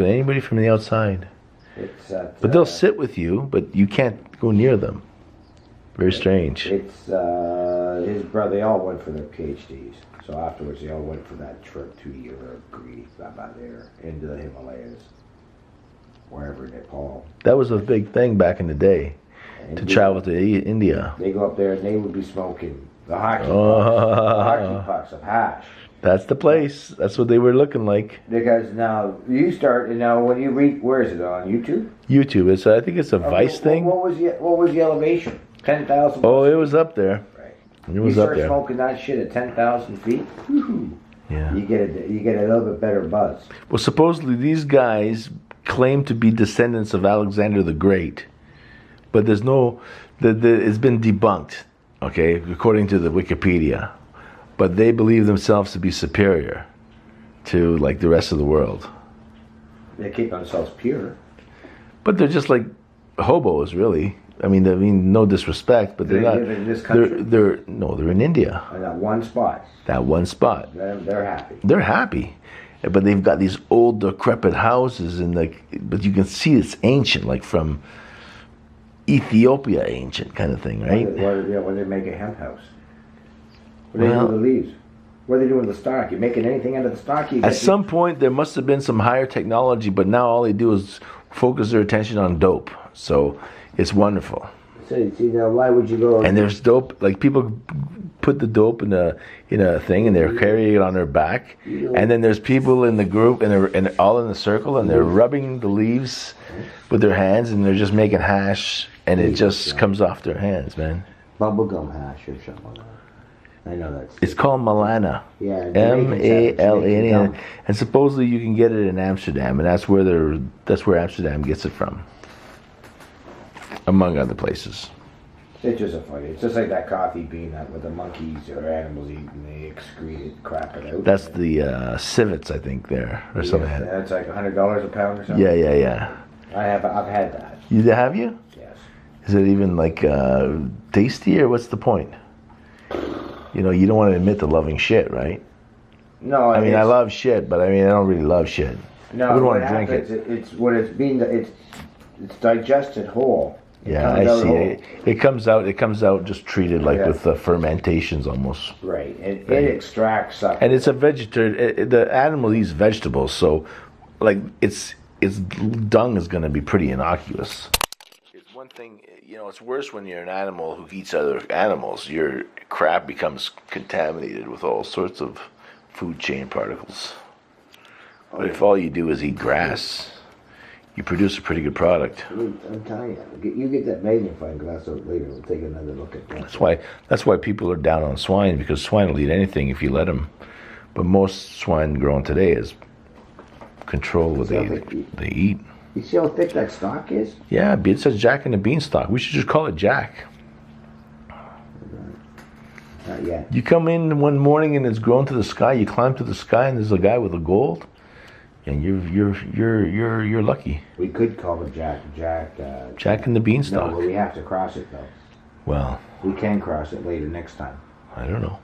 anybody from the outside. It's But they'll sit with you, but you can't go near them. Very strange. It's his brother. They all went for their PhDs. So afterwards, they all went for that trip 2 year degree there into the Himalayas, wherever Nepal. That was a big thing back in the day, to travel to India. They go up there and they would be smoking the hockey pucks of hash. That's the place. That's what they were looking like. Because now you start, and now when you read, where is it on YouTube? YouTube. I think it's a Vice thing. What was the elevation? 10,000. Oh, it was up there. Right. It was up there. You start smoking that shit at 10,000 feet. Woo-hoo. Yeah. You get a little bit better buzz. Well, supposedly these guys claim to be descendants of Alexander the Great, but there's no. It's been debunked. Okay, according to the Wikipedia, but they believe themselves to be superior to like the rest of the world. They keep themselves pure. But they're just like hobos, really. I mean, no disrespect, but they're not. Live in this country? They're in India. In that one spot. That one spot. They're happy. They're happy, but they've got these old decrepit houses, and but you can see it's ancient, like from Ethiopia, ancient kind of thing, right? What do they make a hemp house? What do they do with the leaves? What are they doing with the stock? You making anything out of the stock? At some point, there must have been some higher technology, but now all they do is focus their attention on dope. So it's wonderful. So, see, now why would you go? And there's dope, like people put the dope in a thing, and they're carrying it on their back. And then there's people in the group, and they're all in a circle, and they're rubbing the leaves with their hands, and they're just making hash, and it just comes off their hands, man. Bubblegum hash or something like that. I know that's. It's called Malana. Yeah. Malana, and supposedly you can get it in Amsterdam, and that's where Amsterdam gets it from, among other places. It's just it's just like that coffee bean that with the monkeys or animals eat and they excrete it, crap it out. That's the civets, I think, there or something. That's like $100 a pound or something. Yeah. I've had that. Have you? Yes. Is it even like tasty, or what's the point? You know, you don't want to admit to loving shit, right? No, I mean, I love shit, but I don't really love shit. No, I wouldn't want to drink it. It's when it's digested whole. Yeah, I see it. It comes out just treated like with fermentations almost. Right. It extracts up. And it's a vegetarian. The animal eats vegetables, so like its dung is going to be pretty innocuous. It's one thing, it's worse when you're an animal who eats other animals. Your crap becomes contaminated with all sorts of food chain particles. But if all you do is eat grass, you produce a pretty good product. I'm telling you, you get that magnifying glass out later. We'll take another look at that. That's why people are down on swine, because swine will eat anything if you let them. But most swine grown today is control what they eat. You see how thick that stock is? Yeah, it says Jack and the Beanstalk. We should just call it Jack. Not yet. You come in one morning and it's grown to the sky. You climb to the sky and there's a guy with a gold, and you're lucky. We could call it Jack and the Beanstalk. No, but we have to cross it though. Well, we can cross it later next time. I don't know.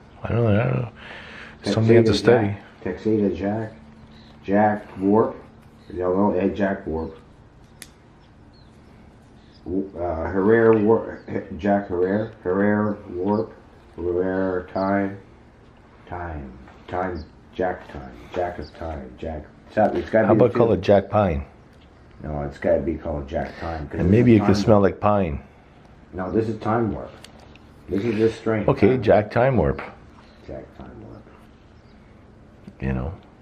Something you have to study. Texada Jack Warp. No, Jack Warp. Herrera Warp. Jack Herrera Warp. Herrera Time. Jack of Time. Jack. It's gotta How about call it Jack Pine? No, it's got to be called Jack Time. And maybe it could smell like pine. No, this is Time Warp. This is this strain. Okay, Jack Time Warp. Jack Time Warp.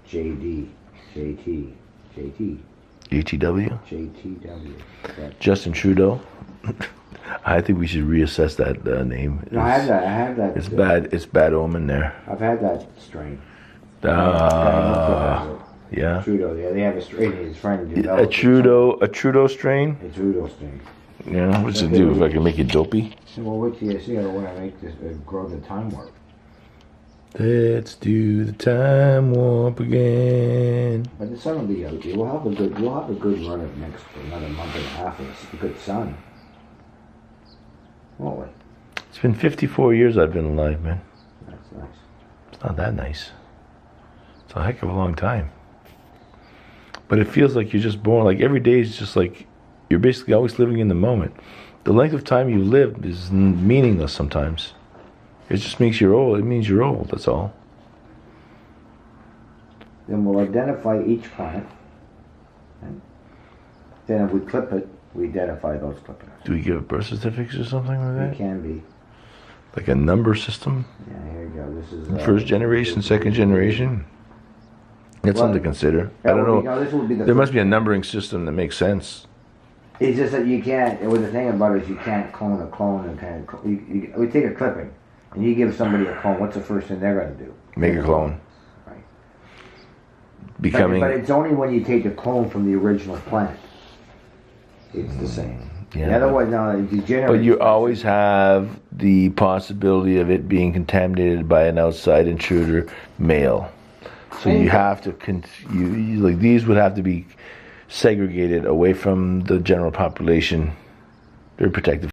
JD. JT. UTW? JTW. Justin Trudeau. I think we should reassess that name. No, I have that. It's bad. It's bad omen there. I've had that strain. Yeah. Trudeau. Yeah, they have a strain. His friend A Trudeau strain. A Trudeau strain. Yeah. What's it do? If I can make it dopey. Well, wait till you see how when I make this grow the Time Warp. Let's do the Time Warp again. But the sun will be out. You'll have a good run of next for another month and a half. It's a good sun. Won't we? It's been 54 years I've been alive, man. That's nice. It's not that nice. It's a heck of a long time. But it feels like you're just born. Like every day is just like you're basically always living in the moment. The length of time you live is meaningless sometimes. It just makes you old. It means you're old. That's all. Then we'll identify each planet. Right? Then if we clip it, we identify those clippings. Do we give birth certificates or something like that? It can be. Like a number system? Yeah, here you go. This is First generation, second generation? That's something to consider. I don't know. This will be the There must be a numbering system that makes sense. It's just that you can't. Well, the thing about it is you can't clone a clone and kind of. We take a clipping, and you give somebody a clone. What's the first thing they're going to do? Make a clone. Right. Becoming. But it's only when you take a clone from the original plant. It's the same. Yeah, otherwise, no, it degenerates. But you always have the possibility of it being contaminated by an outside intruder, male. So you have to, like these would have to be segregated away from the general population. They're protected.